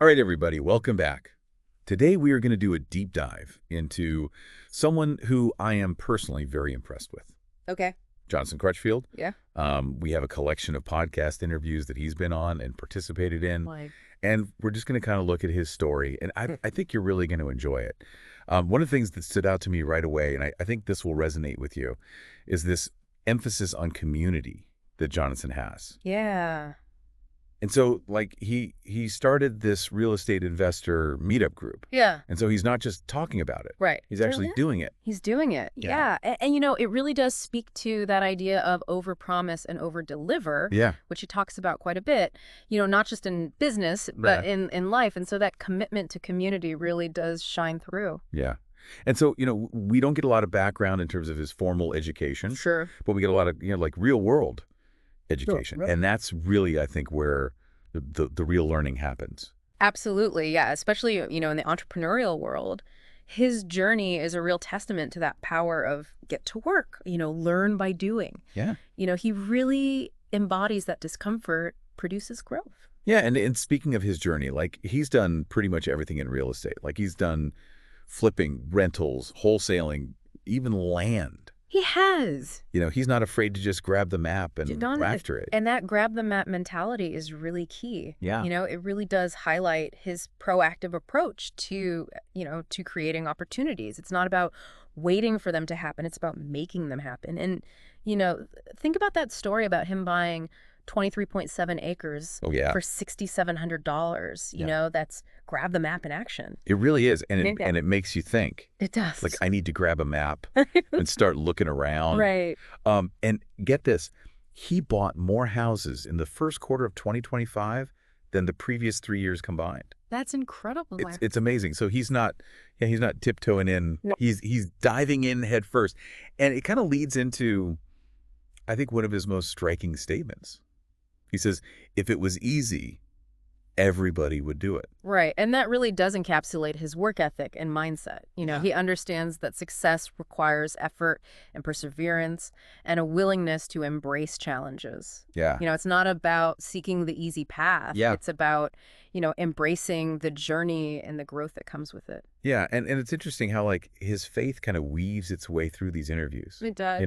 All right, everybody, welcome back. Today we are going to do a deep dive into someone who I am personally very impressed with. Okay. Johnoson Crutchfield. Yeah. We have a collection of podcast interviews that he's been on and participated in. Like, And we're just going to kind of look at his story, and I think you're really going to enjoy it. One of the things that stood out to me right away, and I think this will resonate with you, is this emphasis on community that Johnoson has. yeah. And so, like, he started this real estate investor meetup group. Yeah. And so he's not just talking about it. Right. He's actually doing it. He's doing it. Yeah. Yeah. And, you know, it really does speak to that idea of overpromise and overdeliver, Yeah. which he talks about quite a bit, you know, not just in business, but in life. And so that commitment to community really does shine through. Yeah. And so, we don't get a lot of background in terms of his formal education. Sure. But we get a lot of, like real world education. Sure. And that's really, I think, where the real learning happens. Absolutely. Yeah. Especially, you know, in the entrepreneurial world, his journey is a real testament to that power of get to work, you know, learn by doing. Yeah. You know, he really embodies that discomfort produces growth. Yeah. And speaking of his journey, like he's done pretty much everything in real estate. Like he's done flipping, rentals, wholesaling, even land. He has. He's not afraid to just grab the map and go after it. And that grab the map mentality is really key. Yeah. You know, it really does highlight his proactive approach to, to creating opportunities. It's not about waiting for them to happen. It's about making them happen. And, think about that story about him buying 23.7 acres Oh, yeah. for $6,700. You know, that's grab the map in action. It really is. And it makes you think. It does. Like, I need to grab a map and start looking around. Right. And get this, he bought more houses in the first quarter of 2025 than the previous 3 years combined. That's incredible. It's amazing. So he's not tiptoeing in. No. He's diving in head first. And it kind of leads into, I think, one of his most striking statements. He says, if it was easy, everybody would do it. Right. And that really does encapsulate his work ethic and mindset. He understands that success requires effort and perseverance and a willingness to embrace challenges. Yeah. It's not about seeking the easy path. Yeah. It's about, embracing the journey and the growth that comes with it. Yeah. And it's interesting how, like, his faith kind of weaves its way through these interviews. It does.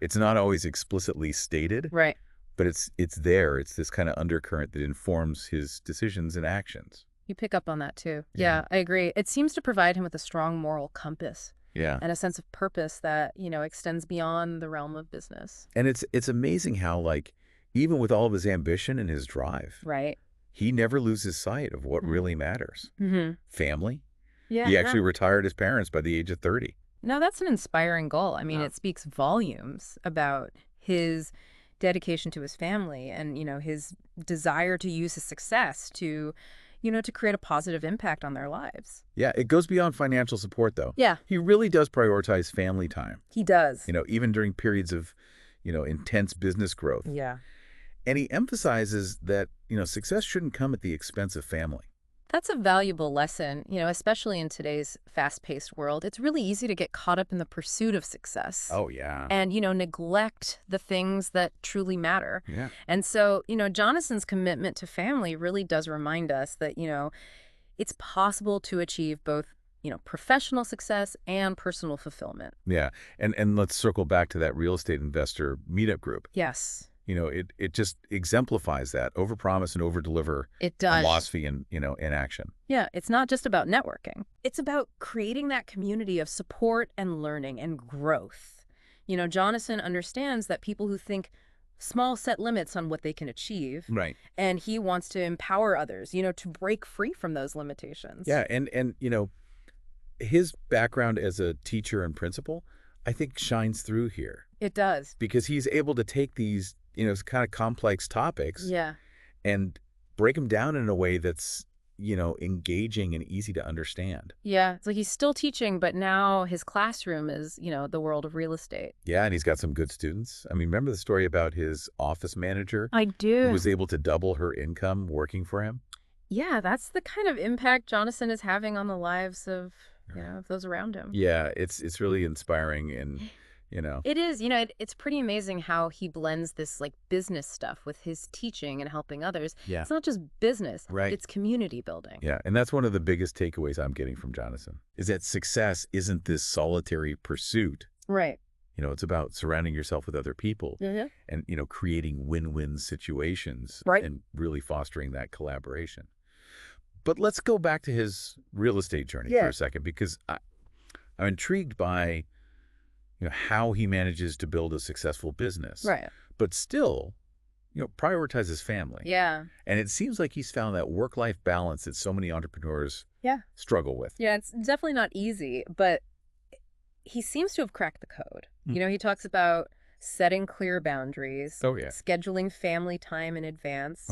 It's not always explicitly stated. Right. But it's there. It's this kind of undercurrent that informs his decisions and actions. You pick up on that too. Yeah, I agree. It seems to provide him with a strong moral compass. Yeah. And a sense of purpose that, extends beyond the realm of business. And it's amazing how, like, even with all of his ambition and his drive, right, he never loses sight of what really matters. Mm-hmm. Family. Yeah. He actually retired his parents by the age of 30. No, that's an inspiring goal. I mean, it speaks volumes about his dedication to his family and, his desire to use his success to, to create a positive impact on their lives. Yeah, it goes beyond financial support, though. Yeah. He really does prioritize family time. He does. Even during periods of, intense business growth. Yeah. And he emphasizes that, success shouldn't come at the expense of family. That's a valuable lesson, especially in today's fast-paced world. It's really easy to get caught up in the pursuit of success. Oh, yeah. And, neglect the things that truly matter. Yeah. And so, Johnoson's commitment to family really does remind us that, it's possible to achieve both, professional success and personal fulfillment. Yeah. And let's circle back to that real estate investor meetup group. Yes. It just exemplifies that overpromise and overdeliver. It does. Philosophy and, in action. Yeah, it's not just about networking. It's about creating that community of support and learning and growth. Johnoson understands that people who think small set limits on what they can achieve. Right. And he wants to empower others, to break free from those limitations. Yeah, and his background as a teacher and principal, I think, shines through here. It does. Because he's able to take these, kind of complex topics. Yeah. And break them down in a way that's, engaging and easy to understand. Yeah. It's like he's still teaching, but now his classroom is, the world of real estate. Yeah, and he's got some good students. I mean, remember the story about his office manager? I do. Who was able to double her income working for him? Yeah, that's the kind of impact Johnoson is having on the lives of, of those around him. Yeah, it's really inspiring. And, you know? It is, it's pretty amazing how he blends this like business stuff with his teaching and helping others. Yeah. It's not just business, Right. it's community building. Yeah, and that's one of the biggest takeaways I'm getting from Johnoson, is that success isn't this solitary pursuit. Right. It's about surrounding yourself with other people and, creating win-win situations Right. and really fostering that collaboration. But let's go back to his real estate journey for a second, because I'm intrigued by, how he manages to build a successful business. Right. But still, prioritize his family. Yeah. And it seems like he's found that work-life balance that so many entrepreneurs struggle with. Yeah, it's definitely not easy, but he seems to have cracked the code. He talks about setting clear boundaries, scheduling family time in advance,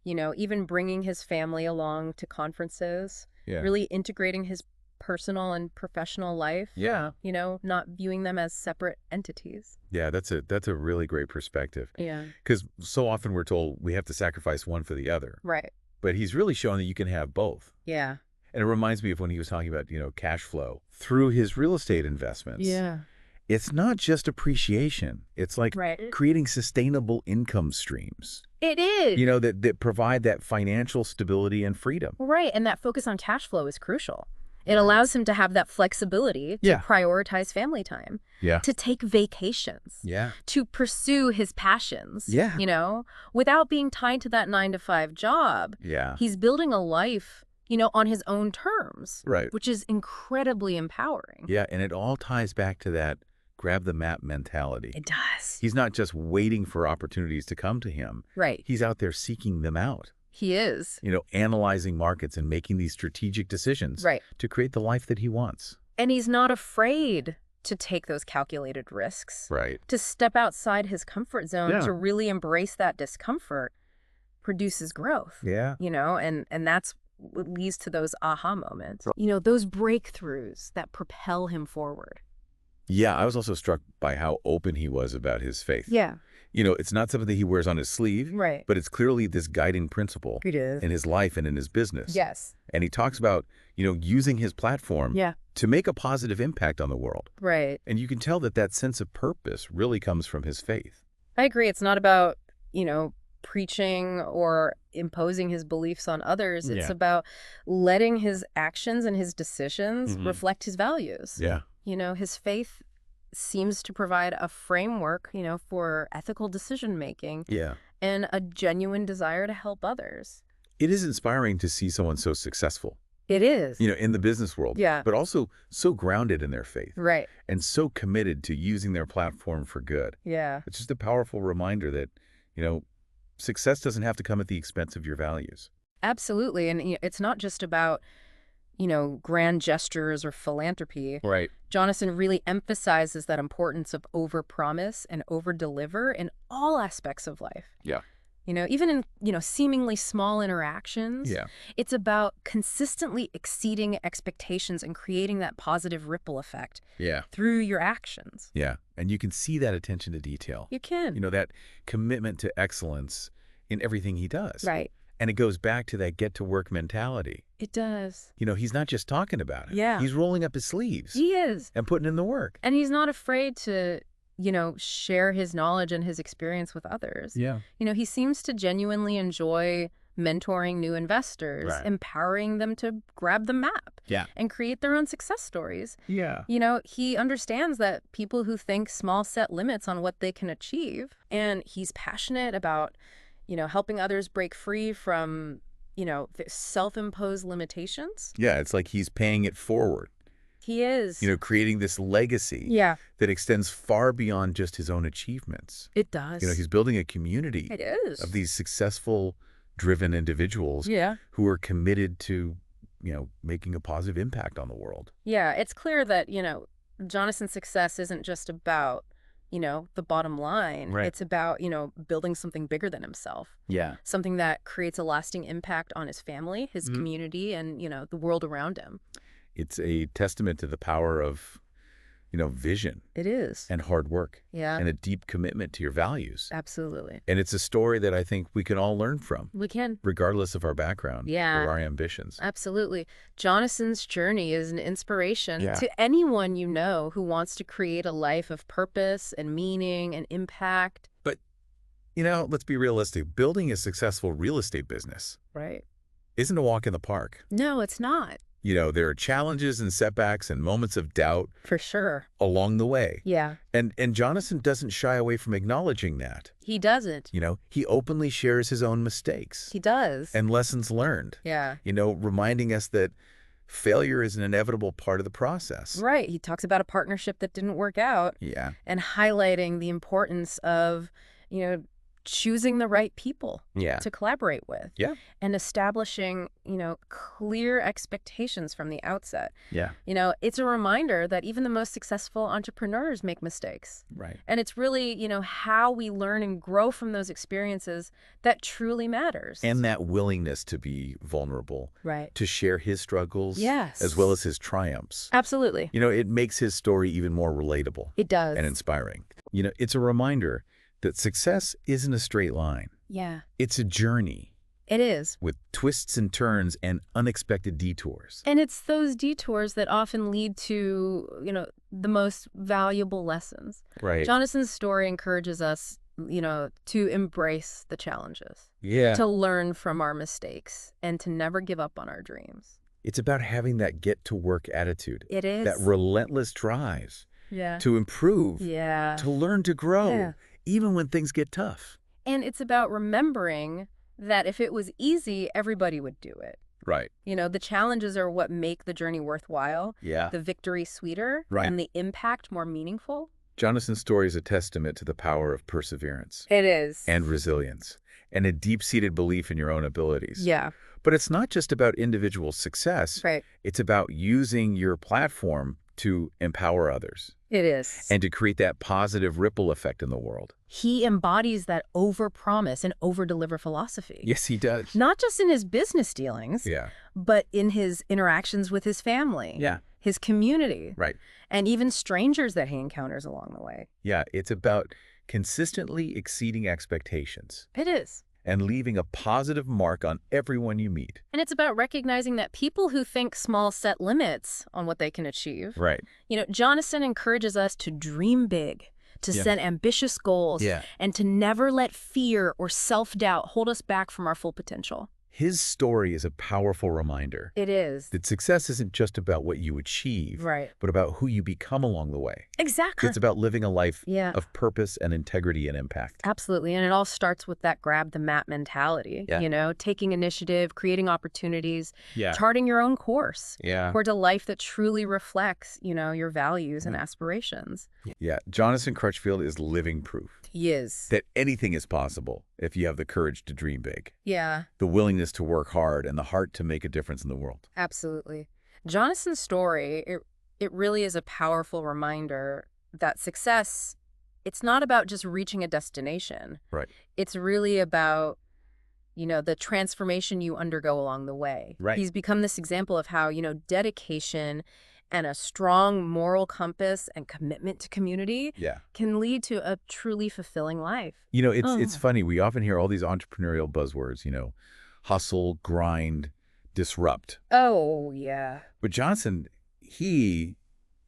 even bringing his family along to conferences, really integrating his personal and professional life, not viewing them as separate entities. Yeah, that's a really great perspective. Yeah. Because so often we're told we have to sacrifice one for the other. Right. But he's really shown that you can have both. Yeah. And it reminds me of when he was talking about, cash flow through his real estate investments. Yeah. It's not just appreciation. It's like creating sustainable income streams. It is. That provide that financial stability and freedom. Right. And that focus on cash flow is crucial. It allows him to have that flexibility to prioritize family time, to take vacations, to pursue his passions, without being tied to that 9-to-5 job. Yeah. He's building a life, on his own terms, which is incredibly empowering. Yeah, and it all ties back to that grab the map mentality. It does. He's not just waiting for opportunities to come to him. Right. He's out there seeking them out. He is. Analyzing markets and making these strategic decisions to create the life that he wants. And he's not afraid to take those calculated risks. Right. To step outside his comfort zone, to really embrace that discomfort produces growth. Yeah. And that's what leads to those aha moments. Those breakthroughs that propel him forward. Yeah, I was also struck by how open he was about his faith. Yeah. It's not something that he wears on his sleeve, right? But it's clearly this guiding principle in his life and in his business. Yes. And he talks about, using his platform to make a positive impact on the world. Right. And you can tell that sense of purpose really comes from his faith. I agree. It's not about, preaching or imposing his beliefs on others. It's about letting his actions and his decisions reflect his values. Yeah. His faith seems to provide a framework, for ethical decision-making. Yeah. And a genuine desire to help others. It is inspiring to see someone so successful. It is. In the business world. Yeah. But also so grounded in their faith. Right. And so committed to using their platform for good. Yeah. It's just a powerful reminder that, success doesn't have to come at the expense of your values. Absolutely. And it's not just about, grand gestures or philanthropy. Right. Johnoson really emphasizes that importance of overpromise and overdeliver in all aspects of life. Yeah. Even in, seemingly small interactions. Yeah. It's about consistently exceeding expectations and creating that positive ripple effect. Yeah. Through your actions. Yeah. And you can see that attention to detail. You can. That commitment to excellence in everything he does. Right. And it goes back to that get-to-work mentality. It does. He's not just talking about it. Yeah. He's rolling up his sleeves. He is. And putting in the work. And he's not afraid to, share his knowledge and his experience with others. Yeah. He seems to genuinely enjoy mentoring new investors, empowering them to grab the map and create their own success stories. Yeah. He understands that people who think small set limits on what they can achieve, and he's passionate about helping others break free from, the self-imposed limitations. Yeah, it's like he's paying it forward. He is. Creating this legacy that extends far beyond just his own achievements. It does. He's building a community of these successful, driven individuals who are committed to, making a positive impact on the world. Yeah, it's clear that, Johnoson's success isn't just about, the bottom line. Right. It's about, building something bigger than himself. Yeah. Something that creates a lasting impact on his family, his community, and, the world around him. It's a testament to the power of, vision It is. and hard work Yeah, and a deep commitment to your values. absolutely. And it's a story that I think we can all learn from, We can. regardless of our background Yeah, or our ambitions. absolutely. Johnoson's journey is an inspiration Yeah. to anyone you know who wants to create a life of purpose and meaning and impact. But, let's be realistic. Building a successful real estate business Right. isn't a walk in the park. No, it's not. There are challenges and setbacks and moments of doubt For sure. along the way. Yeah, And Johnoson doesn't shy away from acknowledging that. he doesn't. He openly shares his own mistakes He does. and lessons learned, Yeah. reminding us that failure is an inevitable part of the process. Right. He talks about a partnership that didn't work out Yeah. and highlighting the importance of, choosing the right people Yeah. to collaborate with. Yeah. And establishing, clear expectations from the outset. Yeah. It's a reminder that even the most successful entrepreneurs make mistakes. Right. And it's really, how we learn and grow from those experiences that truly matters. And that willingness to be vulnerable, Right. to share his struggles Yes. as well as his triumphs. Absolutely. It makes his story even more relatable It does. and inspiring. It's a reminder that success isn't a straight line. Yeah, It's a journey it is. with twists and turns and unexpected detours. And it's those detours that often lead to, the most valuable lessons. Right. Johnoson's story encourages us, to embrace the challenges, Yeah. to learn from our mistakes, and to never give up on our dreams. It's about having that get-to-work attitude, It is. that relentless drive Yeah. to improve, Yeah. to learn to grow, Yeah. even when things get tough. And it's about remembering that if it was easy, everybody would do it. Right. The challenges are what make the journey worthwhile, Yeah. the victory sweeter, Right. and the impact more meaningful. Johnoson's story is a testament to the power of perseverance It is. and resilience and a deep-seated belief in your own abilities. Yeah, But it's not just about individual success. right. It's about using your platform to empower others It is. and to create that positive ripple effect in the world. He embodies that over-promise and over-deliver philosophy. Yes, he does. Not just in his business dealings, Yeah. but in his interactions with his family, Yeah. his community, Right. and even strangers that he encounters along the way. Yeah. It's about consistently exceeding expectations It is. and leaving a positive mark on everyone you meet. And it's about recognizing that people who think small set limits on what they can achieve. Right. Johnoson encourages us to dream big, to Yeah. set ambitious goals, Yeah. and to never let fear or self-doubt hold us back from our full potential. His story is a powerful reminder It is. that success isn't just about what you achieve, Right. but about who you become along the way. Exactly. It's about living a life Yeah. of purpose and integrity and impact. Absolutely. And it all starts with that grab the map mentality, Yeah. taking initiative, creating opportunities, Yeah. charting your own course Yeah. towards a life that truly reflects, your values and aspirations. Yeah. Johnoson Crutchfield is living proof He is. that anything is possible if you have the courage to dream big, Yeah, the willingness to work hard, and the heart to make a difference in the world. absolutely. Johnoson's story, it really is a powerful reminder that success, it's not about just reaching a destination. Right. It's really about, the transformation you undergo along the way. Right. He's become this example of how, dedication and a strong moral compass and commitment to community Yeah. can lead to a truly fulfilling life. It's funny. We often hear all these entrepreneurial buzzwords, hustle, grind, disrupt. Oh, yeah. But Johnoson, he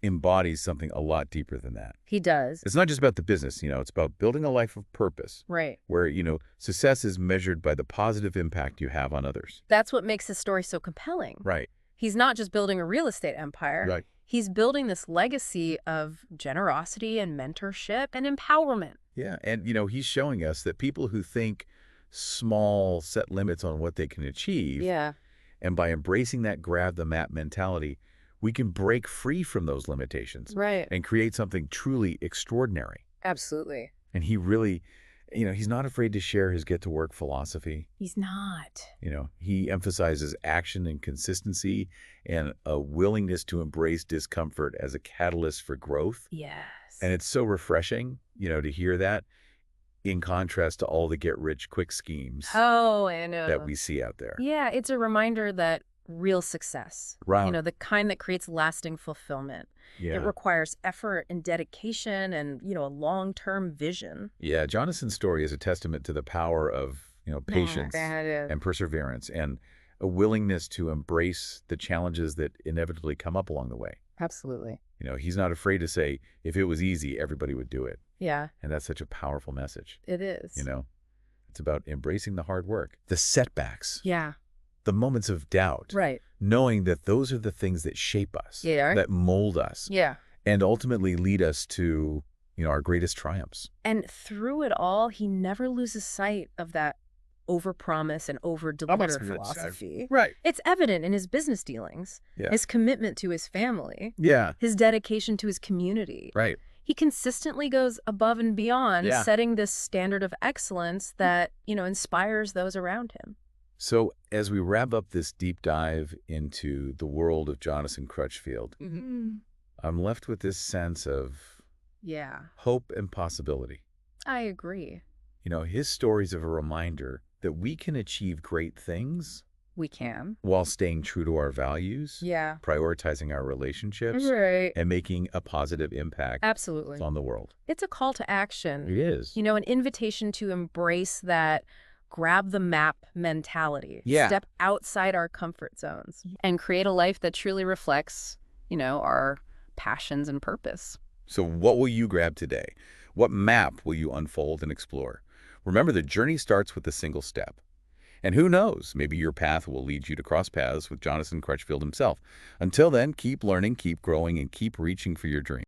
embodies something a lot deeper than that. He does. It's not just about the business, it's about building a life of purpose Right. where, success is measured by the positive impact you have on others. That's what makes his story so compelling. Right. He's not just building a real estate empire. Right. He's building this legacy of generosity and mentorship and empowerment. Yeah. And, he's showing us that people who think small, set limits on what they can achieve, Yeah. and by embracing that grab the map mentality, we can break free from those limitations Right. and create something truly extraordinary. Absolutely. And he really, he's not afraid to share his get-to-work philosophy. He's not. He emphasizes action and consistency and a willingness to embrace discomfort as a catalyst for growth. Yes. And it's so refreshing, to hear that in contrast to all the get-rich-quick schemes Oh, I know. that we see out there. Yeah, it's a reminder that real success. Right. The kind that creates lasting fulfillment. It Yeah. requires effort and dedication and, a long-term vision. Yeah, Johnoson's story is a testament to the power of, patience That is. and perseverance and a willingness to embrace the challenges that inevitably come up along the way. Absolutely. He's not afraid to say, if it was easy, everybody would do it. Yeah, And that's such a powerful message. it is. It's about embracing the hard work, the setbacks, Yeah, the moments of doubt, right. knowing that those are the things that shape us, Yeah. that mold us, Yeah. and ultimately lead us to, our greatest triumphs. And through it all, he never loses sight of that overpromise and over-deliver philosophy. Right. It's evident in his business dealings, Yeah. his commitment to his family, Yeah. his dedication to his community. Right. He consistently goes above and beyond, Yeah. setting this standard of excellence that, inspires those around him. So as we wrap up this deep dive into the world of Johnoson Crutchfield, I'm left with this sense of Yeah, hope and possibility. I agree. His stories of a reminder that we can achieve great things We can. while staying true to our values, Yeah. prioritizing our relationships, Right. and making a positive impact Absolutely. on the world. It's a call to action. It is. An invitation to embrace that grab the map mentality. Yeah. Step outside our comfort zones and create a life that truly reflects, our passions and purpose. So what will you grab today? What map will you unfold and explore? Remember, the journey starts with a single step. And who knows, maybe your path will lead you to cross paths with Johnoson Crutchfield himself. Until then, keep learning, keep growing, and keep reaching for your dreams.